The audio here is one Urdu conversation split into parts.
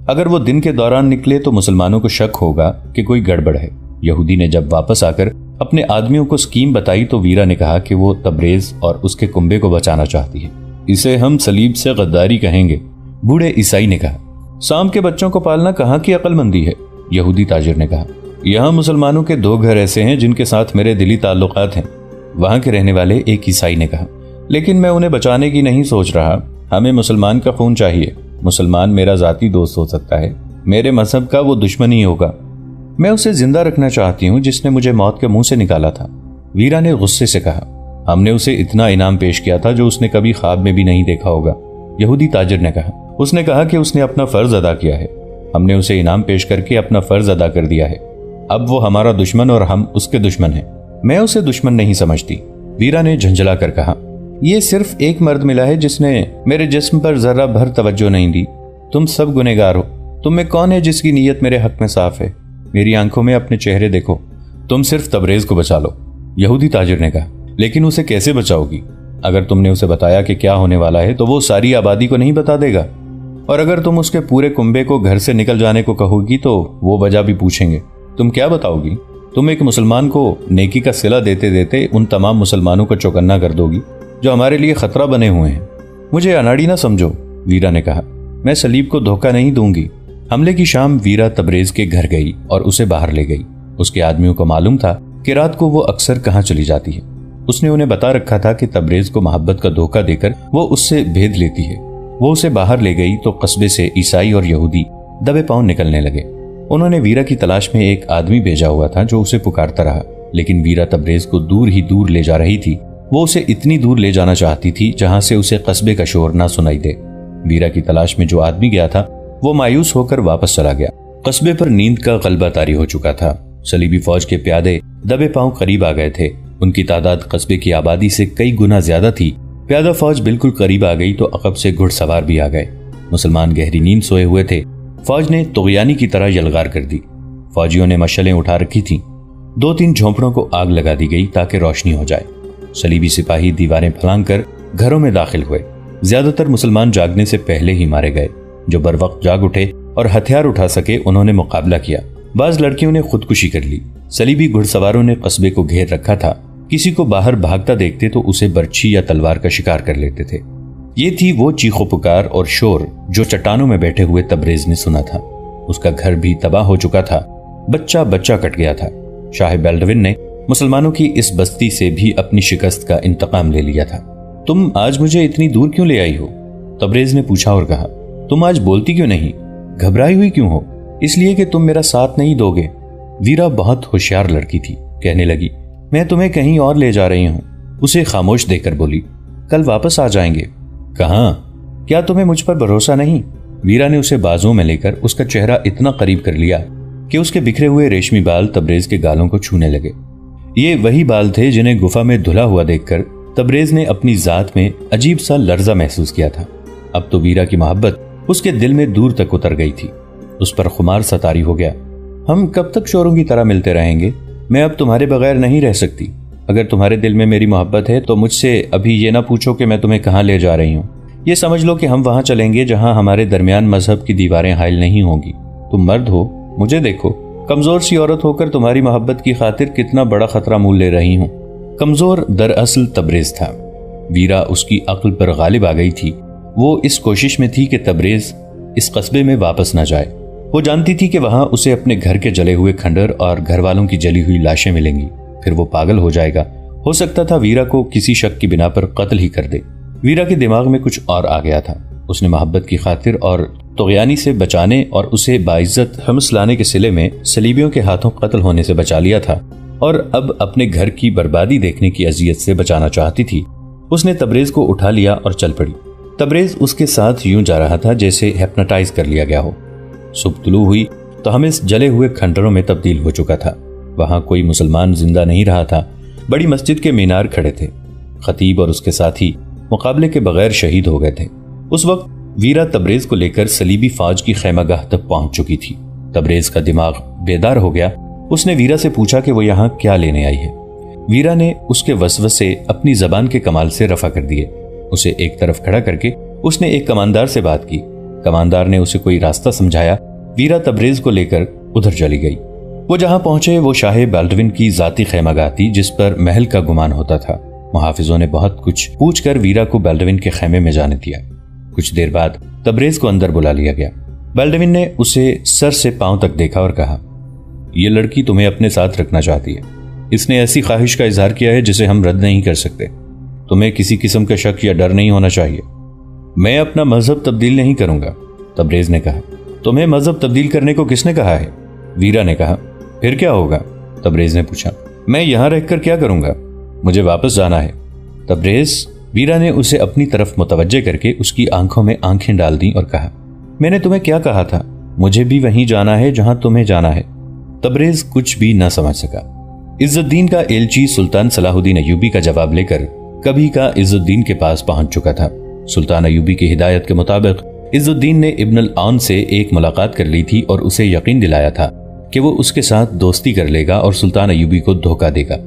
اگر وہ دن کے دوران نکلے تو مسلمانوں کو شک ہوگا کہ کوئی گڑبڑ ہے۔ یہودی نے جب واپس آ کر اپنے آدمیوں کو اسکیم بتائی تو ویرا نے کہا کہ وہ تبریز اور اس کے کنبے کو بچانا چاہتی ہے۔ اسے ہم صلیب سے غداری کہیں گے، بوڑھے عیسائی نے کہا۔ سام کے بچوں کو پالنا کہاں کی عقل مندی ہے، یہودی تاجر نے کہا۔ یہاں مسلمانوں کے 2 گھر ایسے ہیں جن کے ساتھ میرے دلی تعلقات ہیں، وہاں کے رہنے والے ایک عیسائی نے کہا۔ لیکن میں انہیں بچانے کی نہیں سوچ رہا، ہمیں مسلمان کا خون چاہیے۔ مسلمان میرا ذاتی دوست ہو سکتا ہے، میرے مذہب کا وہ دشمن ہی ہوگا۔ میں اسے زندہ رکھنا چاہتی ہوں جس نے مجھے موت کے منہ سے نکالا تھا، ویرا نے غصے سے کہا۔ ہم نے اسے اتنا انعام پیش کیا تھا جو اس نے کبھی خواب میں بھی نہیں دیکھا ہوگا، یہودی تاجر نے کہا۔ اس نے کہا کہ اس نے اپنا فرض ادا کیا ہے، ہم نے اسے انعام پیش کر کے اپنا فرض ادا کر دیا ہے، اب وہ ہمارا دشمن اور ہم اس کے دشمن ہیں۔ میں اسے دشمن نہیں سمجھتی، ویرا نے جھنجھلا کر کہا۔ یہ صرف ایک مرد ملا ہے جس نے میرے جسم پر ذرہ بھر توجہ نہیں دی، تم سب گنہگار ہو۔ تم میں کون ہے جس کی نیت میرے حق میں صاف ہے؟ میری آنکھوں میں اپنے چہرے دیکھو، تم صرف تبریز کو بچا لو، یہودی تاجر نے کہا۔ لیکن اسے کیسے بچاؤ گی؟ اگر تم نے اسے بتایا کہ کیا ہونے والا ہے تو وہ ساری آبادی کو نہیں بتا دے گا، اور اگر تم اس کے پورے کنبے کو گھر سے نکل جانے کو کہو گی تو وہ وجہ بھی پوچھیں گے۔ تم کیا بتاؤ گی؟ تم ایک مسلمان کو نیکی کا صلہ دیتے دیتے ان تمام مسلمانوں کو چوکنا کر دو گی جو ہمارے لیے خطرہ بنے ہوئے ہیں۔ مجھے اناڑی نہ سمجھو، ویرا نے کہا، میں صلیب کو دھوکہ نہیں دوں گی۔ حملے کی شام ویرا تبریز کے گھر گئی اور اسے باہر لے گئی۔ اس کے آدمیوں کو معلوم تھا کہ رات کو وہ اکثر کہاں چلی جاتی ہے۔ اس نے انہیں بتا رکھا تھا کہ تبریز کو محبت کا دھوکہ دے کر وہ اس سے بھید لیتی ہے۔ وہ اسے باہر لے گئی تو قصبے سے عیسائی اور یہودی دبے پاؤں نکلنے لگے۔ انہوں نے ویرا کی تلاش میں ایک آدمی بھیجا ہوا تھا جو اسے پکارتا رہا، لیکن ویرا تبریز کو دور ہی دور لے جا رہی تھی۔ وہ اسے اتنی دور لے جانا چاہتی تھی جہاں سے اسے قصبے کا شور نہ سنائی دے۔ ویرا کی تلاش میں جو آدمی گیا تھا وہ مایوس ہو کر واپس چلا گیا۔ قصبے پر نیند کا غلبہ طاری ہو چکا تھا۔ صلیبی فوج کے پیادے دبے پاؤں قریب آ گئے تھے۔ ان کی تعداد قصبے کی آبادی سے کئی گنا زیادہ تھی۔ پیادہ فوج بالکل قریب آ گئی تو عقب سے گھڑ سوار بھی آ گئے۔ مسلمان گہری نیند سوئے ہوئے تھے۔ فوج نے طغیانی کی طرح یلغار کر دی۔ فوجیوں نے مشعلیں اٹھا رکھی تھیں۔ 2-3 جھونپڑوں کو آگ لگا دی گئی تاکہ روشنی ہو جائے۔ صلیبی سپاہی دیواریں پھلانگ کر گھروں میں داخل ہوئے۔ زیادہ تر مسلمان جاگنے سے پہلے ہی مارے گئے۔ جو بر وقت جاگ اٹھے اور ہتھیار اٹھا سکے انہوں نے مقابلہ کیا۔ بعض لڑکیوں نے خودکشی کر لی۔ صلیبی گھڑ سواروں نے قصبے کو گھیر رکھا تھا۔ کسی کو باہر بھاگتا دیکھتے تو اسے برچھی یا تلوار کا شکار کر لیتے تھے۔ یہ تھی وہ چیخو پکار اور شور جو چٹانوں میں بیٹھے ہوئے تبریز نے سنا تھا۔ اس کا گھر بھی تباہ ہو چکا تھا، بچہ بچہ کٹ گیا تھا۔ شاہ بیلڈون نے مسلمانوں کی اس بستی سے بھی اپنی شکست کا انتقام لے لیا تھا۔ تم آج مجھے اتنی دور کیوں لے آئی ہو؟ تبریز نے پوچھا اور کہا۔ تم آج بولتی کیوں نہیں؟ گھبرائی ہوئی کیوں ہو؟ اس لیے کہ تم میرا ساتھ نہیں دو گے۔ ویرا بہت ہوشیار لڑکی تھی، کہنے لگی، میں تمہیں کہیں اور لے جا رہی ہوں۔ اسے خاموش دیکھ کر بولی، کل واپس آ جائیں گے۔ کہاں؟ کیا تمہیں مجھ پر بھروسہ نہیں؟ ویرا نے اسے بازوں میں لے کر اس کا چہرہ اتنا قریب کر لیا کہ اس کے بکھرے ہوئے ریشمی بال تبریز کے گالوں کو چھونے لگے۔ یہ وہی بال تھے جنہیں گفا میں دھلا ہوا دیکھ کر تبریز نے اپنی ذات میں عجیب سا لرزہ محسوس کیا تھا۔ اب تو ویرا کی محبت اس کے دل میں دور تک اتر گئی تھی۔ اس پر خمار سا طاری ہو گیا۔ ہم کب تک شوروں کی طرح ملتے رہیں گے؟ میں اب تمہارے بغیر نہیں رہ سکتی۔ اگر تمہارے دل میں میری محبت ہے تو مجھ سے ابھی یہ نہ پوچھو کہ میں تمہیں کہاں لے جا رہی ہوں۔ یہ سمجھ لو کہ ہم وہاں چلیں گے جہاں ہمارے درمیان مذہب کی دیواریں حائل نہیں ہوں گی۔ تم مرد ہو، مجھے دیکھو، کمزور سی عورت ہو کر تمہاری محبت کی خاطر کتنا بڑا خطرہ مول لے رہی ہوں۔ کمزور دراصل تبریز تھا۔ ویرا اس کی عقل پر غالب آ گئی تھی۔ وہ اس کوشش میں تھی کہ تبریز اس قصبے میں واپس نہ جائے۔ وہ جانتی تھی کہ وہاں اسے اپنے گھر کے جلے ہوئے کھنڈر اور گھر والوں کی جلی ہوئی لاشیں ملیں گی، پھر وہ پاگل ہو جائے گا۔ ہو سکتا تھا ویرا کو کسی شک کی بنا پر قتل ہی کر دے۔ ویرا کے دماغ میں کچھ اور آ گیا تھا۔ اس نے محبت کی خاطر اور طغیانی سے بچانے اور اسے باعزت حمص لانے کے صلے میں صلیبیوں کے ہاتھوں قتل ہونے سے بچا لیا تھا، اور اب اپنے گھر کی بربادی دیکھنے کی اذیت سے بچانا چاہتی تھی۔ اس نے تبریز کو اٹھا لیا اور چل پڑی۔ تبریز اس کے ساتھ یوں جا رہا تھا جیسے ہیپناٹائز کر لیا گیا ہو۔ صبح طلوع ہوئی تو ہم اس جلے ہوئے کھنڈروں میں تبدیل ہو چکا تھا۔ وہاں کوئی مسلمان زندہ نہیں رہا تھا۔ بڑی مسجد کے مینار کھڑے تھے۔ خطیب اور اس کے ساتھی مقابلے کے بغیر شہید ہو گئے تھے۔ اس وقت ویرا تبریز کو لے کر صلیبی فوج کی خیمہ گاہ تک پہنچ چکی تھی۔ تبریز کا دماغ بیدار ہو گیا۔ اس نے ویرا سے پوچھا کہ وہ یہاں کیا لینے آئی ہے۔ ویرا نے اس کے وسوسے اپنی زبان کے کمال سے رفع کر دیے۔ اسے ایک طرف کھڑا کر کے اس نے ایک کماندار سے بات کی۔ کماندار نے اسے کوئی راستہ سمجھایا، ویرا تبریز کو لے کر ادھر چلی گئی۔ وہ جہاں پہنچے وہ شاہ بالڈون کی ذاتی خیمہ گاہ تھی جس پر محل کا گمان ہوتا تھا۔ محافظوں نے بہت کچھ پوچھ کر ویرا کو بالڈون کے خیمے میں جانے دیا۔ کچھ دیر بعد تبریز کو اندر بلا لیا گیا۔ بالڈون نے اسے سر سے پاؤں تک دیکھا اور کہا، یہ لڑکی تمہیں اپنے ساتھ رکھنا چاہتی ہے۔ اس نے ایسی خواہش کا اظہار کیا ہے جسے ہم رد نہیں کر سکتے۔ تمہیں کسی قسم کا شک یا ڈر نہیں ہونا چاہیے۔ میں اپنا مذہب تبدیل نہیں کروں گا، تبریز نے کہا۔ تمہیں مذہب تبدیل کرنے کو کس نے کہا ہے؟ ویرا نے کہا۔ پھر کیا ہوگا؟ تبریز نے پوچھا۔ میں یہاں رہ کر کیا کروں گا؟ مجھے واپس جانا ہے۔ تبریز، ویرا نے اسے اپنی طرف متوجہ کر کے اس کی آنکھوں میں آنکھیں ڈال دیں اور کہا، میں نے تمہیں کیا کہا تھا؟ مجھے بھی وہیں جانا ہے جہاں تمہیں جانا ہے۔ تبریز کچھ بھی نہ سمجھ سکا۔ عز الدین کا ایلچی سلطان صلاح الدین ایوبی کا جواب لے کر کبھی کا عز الدین کے پاس پہنچ چکا تھا۔ سلطان ایوبی کی ہدایت کے مطابق عز الدین نے ابن العون سے ایک ملاقات کر لی تھی اور اسے یقین دلایا تھا کہ وہ اس کے ساتھ دوستی کر لے گا اور سلطان ایوبی کو دھوکہ دے گا۔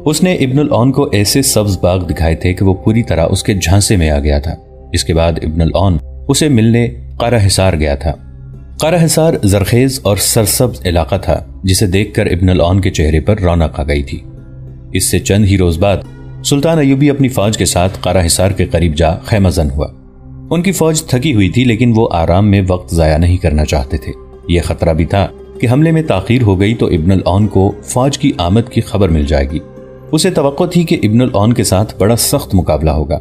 اس نے ابن العون کو ایسے سبز باغ دکھائے تھے کہ وہ پوری طرح اس کے جھانسے میں آ گیا تھا۔ اس کے بعد ابن العون اسے ملنے قارہ حصار گیا تھا۔ قارہ حصار زرخیز اور سرسبز علاقہ تھا جسے دیکھ کر ابن العون کے چہرے پر رونق آ گئی تھی۔ اس سے چند ہی روز بعد سلطان ایوبی اپنی فوج کے ساتھ قارہ حصار کے قریب جا خیمہ زن ہوا۔ ان کی فوج تھکی ہوئی تھی لیکن وہ آرام میں وقت ضائع نہیں کرنا چاہتے تھے۔ یہ خطرہ بھی تھا کہ حملے میں تاخیر ہو گئی تو ابن العون کو فوج کی آمد کی خبر مل جائے گی۔ اسے توقع تھی کہ ابن العون کے ساتھ بڑا سخت مقابلہ ہوگا۔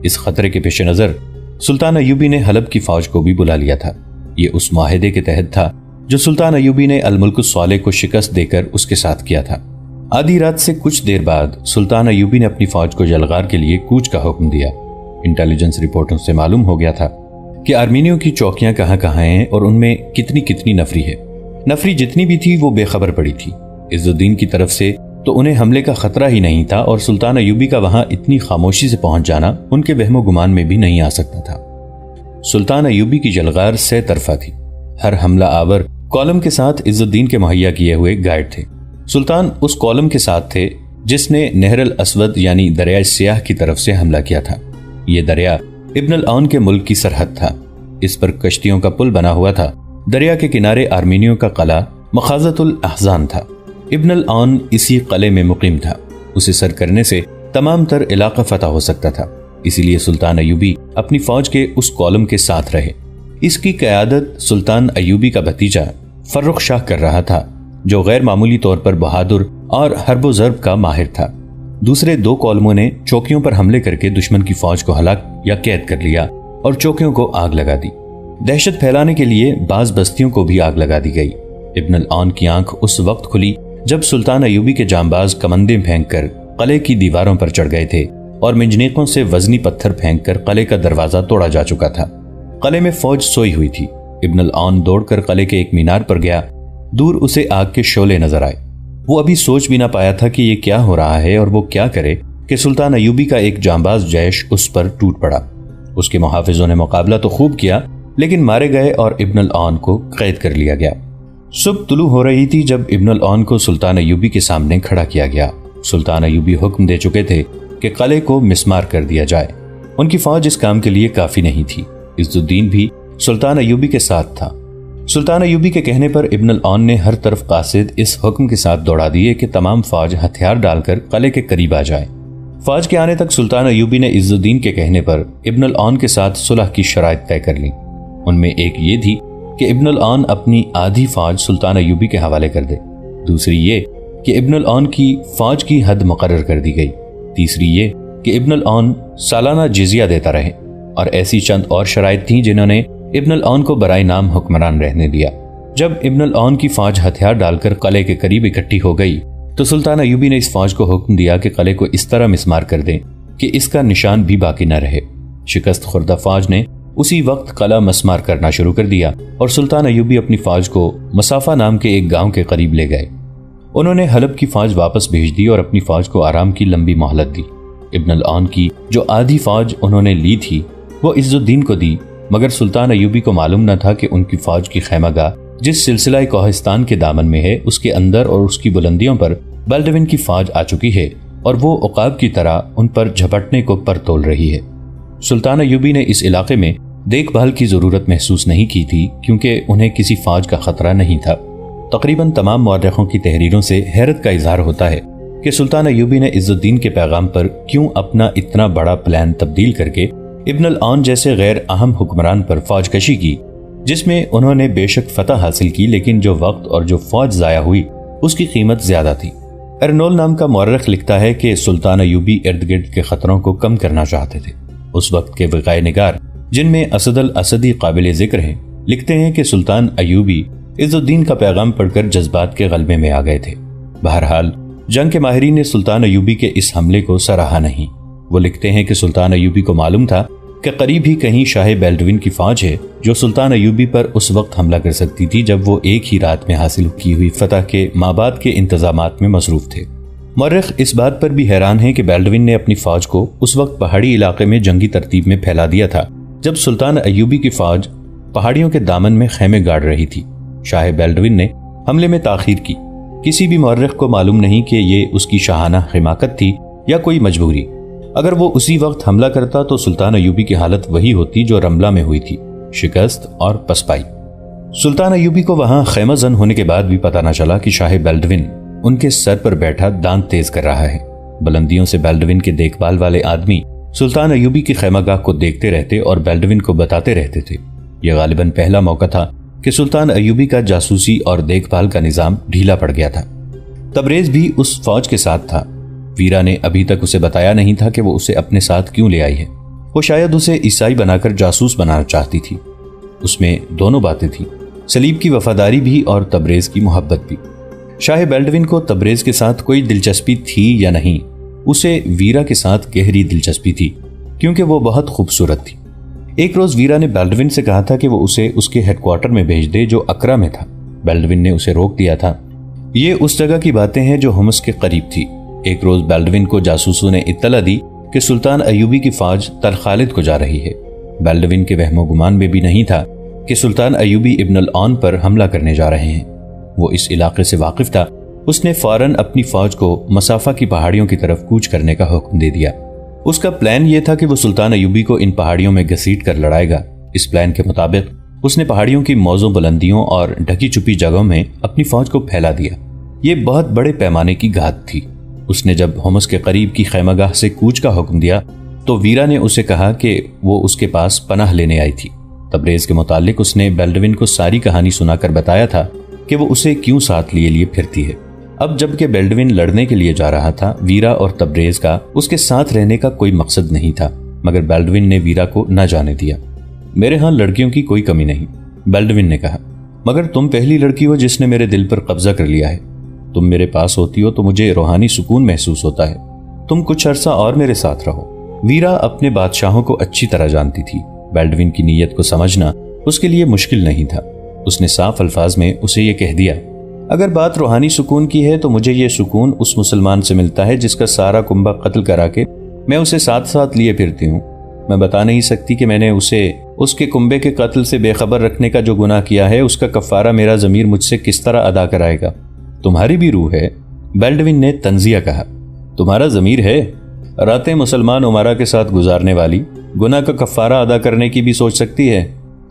اس خطرے کے پیش نظر سلطان ایوبی نے حلب کی فوج کو بھی بلا لیا تھا۔ یہ اس معاہدے کے تحت تھا جو سلطان ایوبی نے الملک الصالح کو شکست دے کر اس کے ساتھ کیا تھا۔ آدھی رات سے کچھ دیر بعد سلطان ایوبی نے اپنی فوج کو یلغار کے لیے کوچ کا حکم دیا۔ انٹیلیجنس رپورٹوں سے معلوم ہو گیا تھا کہ آرمینیوں کی چوکیاں کہاں کہاں ہیں اور ان میں کتنی نفری ہے۔ نفری جتنی بھی تھی وہ بے خبر پڑی تھی۔ عز الدین کی طرف سے تو انہیں حملے کا خطرہ ہی نہیں تھا اور سلطان ایوبی کا وہاں اتنی خاموشی سے پہنچ جانا ان کے وہم و گمان میں بھی نہیں آ سکتا تھا۔ سلطان ایوبی کی یلغار سے طرفہ تھی۔ ہر حملہ آور کالم کے ساتھ عز الدین کے مہیا کیے ہوئے گائیڈ تھے۔ سلطان اس کالم کے ساتھ تھے جس نے نہر الاسود یعنی دریائے سیاہ کی طرف سے حملہ کیا تھا۔ یہ دریا ابن العون کے ملک کی سرحد تھا۔ اس پر کشتیوں کا پل بنا ہوا تھا۔ دریا کے کنارے آرمینیوں کا قلعہ مخازۃ الاحزان تھا۔ ابن العون اسی قلعے میں مقیم تھا۔ اسے سر کرنے سے تمام تر علاقہ فتح ہو سکتا تھا، اسی لیے سلطان ایوبی اپنی فوج کے اس کالم کے ساتھ رہے۔ اس کی قیادت سلطان ایوبی کا بھتیجا فرخ شاہ کر رہا تھا، جو غیر معمولی طور پر بہادر اور حرب و ضرب کا ماہر تھا۔ دوسرے دو کالموں نے چوکیوں پر حملے کر کے دشمن کی فوج کو ہلاک یا قید کر لیا اور چوکیوں کو آگ لگا دی۔ دہشت پھیلانے کے لیے بعض بستیوں کو بھی آگ لگا دی گئی۔ ابن العون کی آنکھ اس وقت کھلی جب سلطان ایوبی کے جانباز کمندیں پھینک کر قلعے کی دیواروں پر چڑھ گئے تھے اور منجنیقوں سے وزنی پتھر پھینک کر قلعے کا دروازہ توڑا جا چکا تھا۔ قلعے میں فوج سوئی ہوئی تھی۔ ابن العون دوڑ کر قلعے کے ایک مینار پر گیا۔ دور اسے آگ کے شعلے نظر آئے۔ وہ ابھی سوچ بھی نہ پایا تھا کہ یہ کیا ہو رہا ہے اور وہ کیا کرے کہ سلطان ایوبی کا ایک جانباز جیش اس پر ٹوٹ پڑا۔ اس کے محافظوں نے مقابلہ تو خوب کیا لیکن مارے گئے اور ابن العون کو قید کر لیا گیا۔ صبح طلوع ہو رہی تھی جب ابن العون کو سلطان ایوبی کے سامنے کھڑا کیا گیا۔ سلطان ایوبی حکم دے چکے تھے کہ قلعے کو مسمار کر دیا جائے۔ ان کی فوج اس کام کے لیے کافی نہیں تھی۔ عز الدین بھی سلطان ایوبی کے ساتھ تھا۔ سلطان ایوبی کے کہنے پر ابن العون نے ہر طرف قاصد اس حکم کے ساتھ دوڑا دیے کہ تمام فوج ہتھیار ڈال کر قلعے کے قریب آ جائے۔ فوج کے آنے تک سلطان ایوبی نے عز الدین کے کہنے پر ابن العون کے ساتھ صلح کی شرائط طے کر لی۔ ان میں ایک یہ تھی کہ ابن العون اپنی آدھی فوج سلطان ایوبی کے حوالے کر دے، دوسری یہ کہ ابن العون کی فوج کی حد مقرر کر دی گئی، تیسری یہ کہ ابن العون سالانہ جزیہ دیتا رہے، اور ایسی چند اور شرائط تھیں جنہوں نے ابن العون کو برائے نام حکمران رہنے دیا۔ جب ابن العون کی فوج ہتھیار ڈال کر قلعے کے قریب اکٹھی ہو گئی تو سلطان ایوبی نے اس فوج کو حکم دیا کہ قلعے کو اس طرح مسمار کر دیں کہ اس کا نشان بھی باقی نہ رہے۔ شکست خوردہ فوج نے اسی وقت قلعہ مسمار کرنا شروع کر دیا اور سلطان ایوبی اپنی فوج کو مسافہ نام کے ایک گاؤں کے قریب لے گئے۔ انہوں نے حلب کی فوج واپس بھیج دی اور اپنی فوج کو آرام کی لمبی مہلت دی۔ ابن العون کی جو آدھی فوج انہوں نے لی تھی وہ عز الدین کو دی، مگر سلطان ایوبی کو معلوم نہ تھا کہ ان کی فوج کی خیمہ گاہ جس سلسلہ کوہستان کے دامن میں ہے اس کے اندر اور اس کی بلندیوں پر بالڈون کی فوج آ چکی ہے اور وہ عقاب کی طرح ان پر جھپٹنے کو پر تول رہی ہے۔ سلطان ایوبی نے اس علاقے میں دیکھ بھال کی ضرورت محسوس نہیں کی تھی کیونکہ انہیں کسی فوج کا خطرہ نہیں تھا۔ تقریباً تمام مورخوں کی تحریروں سے حیرت کا اظہار ہوتا ہے کہ سلطان ایوبی نے عز الدین کے پیغام پر کیوں اپنا اتنا بڑا پلان تبدیل کر کے ابن العون جیسے غیر اہم حکمران پر فوج کشی کی، جس میں انہوں نے بے شک فتح حاصل کی، لیکن جو وقت اور جو فوج ضائع ہوئی اس کی قیمت زیادہ تھی۔ ارنول نام کا مورخ لکھتا ہے کہ سلطان ایوبی ارد گرد کے خطروں کو کم کرنا چاہتے تھے۔ اس وقت کے وقائے نگار، جن میں اسد الاسدی قابل ذکر ہیں، لکھتے ہیں کہ سلطان ایوبی عز الدین کا پیغام پڑھ کر جذبات کے غلبے میں آ گئے تھے۔ بہرحال جنگ کے ماہرین نے سلطان ایوبی کے اس حملے کو سراہا نہیں۔ وہ لکھتے ہیں کہ سلطان ایوبی کو معلوم تھا کہ قریب ہی کہیں شاہ بیلڈوین کی فوج ہے جو سلطان ایوبی پر اس وقت حملہ کر سکتی تھی جب وہ ایک ہی رات میں حاصل کی ہوئی فتح کے مابعد کے انتظامات میں مصروف تھے۔ مورخ اس بات پر بھی حیران ہے کہ بیلڈوین نے اپنی فوج کو اس وقت پہاڑی علاقے میں جنگی ترتیب میں پھیلا دیا تھا جب سلطان ایوبی کی فوج پہاڑیوں کے دامن میں خیمے گاڑ رہی تھی۔ شاہ بیلڈوین نے حملے میں تاخیر کی۔ کسی بھی مورخ کو معلوم نہیں کہ یہ اس کی شاہانہ حماقت تھی یا کوئی مجبوری۔ اگر وہ اسی وقت حملہ کرتا تو سلطان ایوبی کی حالت وہی ہوتی جو رملہ میں ہوئی تھی، شکست اور پسپائی۔ سلطان ایوبی کو وہاں خیمہ زن ہونے کے بعد بھی پتہ نہ چلا کہ شاہ بیلڈوین ان کے سر پر بیٹھا دانت تیز کر رہا ہے۔ بلندیوں سے بیلڈوین کے دیکھ بھال والے آدمی سلطان ایوبی کی خیمہ گاہ کو دیکھتے رہتے اور بیلڈوین کو بتاتے رہتے تھے۔ یہ غالباً پہلا موقع تھا کہ سلطان ایوبی کا جاسوسی اور دیکھ بھال کا نظام ڈھیلا پڑ گیا تھا۔ تبریز بھی اس فوج کے ساتھ تھا۔ ویرا نے ابھی تک اسے بتایا نہیں تھا کہ وہ اسے اپنے ساتھ کیوں لے آئی ہے۔ وہ شاید اسے عیسائی بنا کر جاسوس بنانا چاہتی تھی۔ اس میں دونوں باتیں تھیں، صلیب کی وفاداری بھی اور تبریز کی محبت بھی۔ شاہ بیلڈوین کو تبریز کے ساتھ کوئی دلچسپی تھی یا نہیں، اسے ویرا کے ساتھ گہری دلچسپی تھی کیونکہ وہ بہت خوبصورت تھی۔ ایک روز ویرا نے بیلڈوین سے کہا تھا کہ وہ اسے اس کے ہیڈ کوارٹر میں بھیج دے جو اکرا میں تھا۔ بیلڈوین نے اسے روک دیا تھا۔ یہ اس جگہ کی باتیں ہیں جو ہمس کے قریب تھی۔ ایک روز بیلڈوین کو جاسوسوں نے اطلاع دی کہ سلطان ایوبی کی فوج تل خالد کو جا رہی ہے۔ بیلڈوین کے وہم و گمان میں بھی نہیں تھا کہ سلطان ایوبی ابن العون پر حملہ کرنے جا رہے ہیں۔ وہ اس علاقے سے واقف تھا۔ اس نے فوراً اپنی فوج کو مسافہ کی پہاڑیوں کی طرف کوچ کرنے کا حکم دے دیا۔ اس کا پلان یہ تھا کہ وہ سلطان ایوبی کو ان پہاڑیوں میں گھسیٹ کر لڑائے گا۔ اس پلان کے مطابق اس نے پہاڑیوں کی موزوں بلندیوں اور ڈھکی چھپی جگہوں میں اپنی فوج کو پھیلا دیا۔ یہ بہت بڑے پیمانے کی گھات تھی۔ اس نے جب ہومس کے قریب کی خیمہ گاہ سے کوچ کا حکم دیا تو ویرا نے اسے کہا کہ وہ اس کے پاس پناہ لینے آئی تھی۔ تبریز کے متعلق اس نے بیلڈوین کو ساری کہانی سنا کر بتایا تھا کہ وہ اسے کیوں ساتھ لیے پھرتی ہے۔ اب جب کہ بیلڈوین لڑنے کے لیے جا رہا تھا، ویرا اور تبریز کا اس کے ساتھ رہنے کا کوئی مقصد نہیں تھا، مگر بیلڈوین نے ویرا کو نہ جانے دیا۔ میرے ہاں لڑکیوں کی کوئی کمی نہیں، بیلڈوین نے کہا، مگر تم پہلی لڑکی ہو جس نے میرے دل پر قبضہ کر لیا ہے۔ تم میرے پاس ہوتی ہو تو مجھے روحانی سکون محسوس ہوتا ہے۔ تم کچھ عرصہ اور میرے ساتھ رہو۔ ویرا اپنے بادشاہوں کو اچھی طرح جانتی تھی۔ بیلڈوین کی نیت کو سمجھنا اس کے لیے مشکل نہیں تھا۔ اس نے صاف الفاظ میں اسے یہ کہہ دیا، اگر بات روحانی سکون کی ہے تو مجھے یہ سکون اس مسلمان سے ملتا ہے جس کا سارا کنبہ قتل کرا کے میں اسے ساتھ ساتھ لیے پھرتی ہوں۔ میں بتا نہیں سکتی کہ میں نے اسے اس کے کنبے کے قتل سے بے خبر رکھنے کا جو گناہ کیا ہے، اس کا کفارہ میرا ضمیر مجھ سے کس طرح ادا کرائے گا۔ تمہاری بھی روح ہے، بیلڈوین نے تنزیہ کہا۔ تمہارا ضمیر ہے؟ راتیں مسلمان عمرہ کے ساتھ گزارنے والی گناہ کا کفارہ ادا کرنے کی بھی سوچ سکتی ہے؟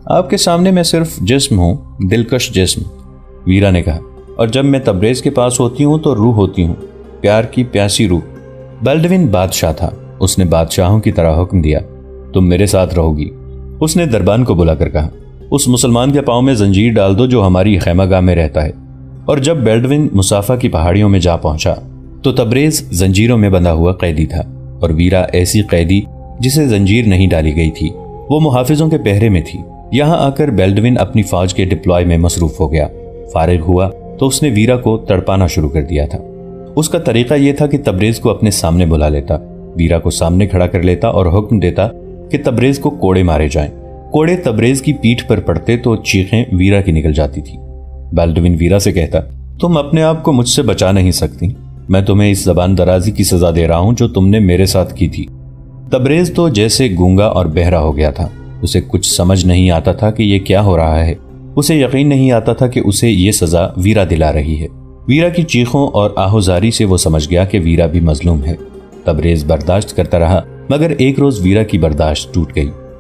آپ کے سامنے میں صرف جسم ہوں، دلکش جسم، ویرا نے کہا، اور جب میں تبریز کے پاس ہوتی ہوں تو روح ہوتی ہوں، پیار کی پیاسی روح۔ بیلڈوین بادشاہ تھا۔ اس نے بادشاہوں کی طرح حکم دیا، تم میرے ساتھ رہو گی۔ اس نے دربان کو بلا کر کہا، اس مسلمان کے پاؤں میں زنجیر ڈال دو جو ہماری خیمہ گاہ میں رہتا ہے۔ اور جب بیلڈوین مسافہ کی پہاڑیوں میں جا پہنچا تو تبریز زنجیروں میں بندھا ہوا قیدی تھا، اور ویرا ایسی قیدی جسے زنجیر نہیں ڈالی گئی تھی۔ وہ محافظوں کے پہرے میں تھی۔ یہاں آ کر بیلڈوین اپنی فوج کے ڈپلوائے میں مصروف ہو گیا۔ فارغ ہوا تو اس نے ویرا کو تڑپانا شروع کر دیا تھا۔ اس کا طریقہ یہ تھا کہ تبریز کو اپنے سامنے بلا لیتا، ویرا کو سامنے کھڑا کر لیتا اور حکم دیتا کہ تبریز کو کوڑے مارے جائیں۔ کوڑے تبریز کی پیٹھ پر پڑتے تو چیخیں ویرا کی نکل جاتی تھی۔ بیلڈوین ویرا سے کہتا، تم اپنے آپ کو مجھ سے بچا نہیں سکتی، میں تمہیں اس زبان درازی کی سزا دے رہا ہوں جو تم نے میرے ساتھ کی تھی۔ تبریز تو جیسے گونگا اور بہرا ہو گیا تھا۔ اسے کچھ سمجھ نہیں آتا تھا کہ یہ کیا ہو رہا ہے۔ اسے یقین نہیں آتا تھا کہ اسے یہ سزا ویرا دلا رہی ہے۔ ویرا کی چیخوں اور آہوزاری سے وہ سمجھ گیا کہ ویرا بھی مظلوم ہے۔ تبریز برداشت کرتا رہا، مگر ایک روز ویرا کی برداشت ٹوٹ گئی۔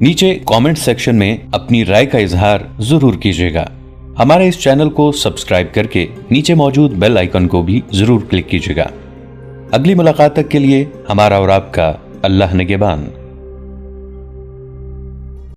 نیچے کامنٹ سیکشن میں اپنی رائے کا اظہار ضرور کیجیے گا۔ ہمارے اس چینل کو سبسکرائب کر کے نیچے موجود بیل آئیکن کو بھی ضرور کلک کیجیے گا۔ اگلی ملاقات تک کے لیے ہمارا اور آپ کا اللہ نگہبان۔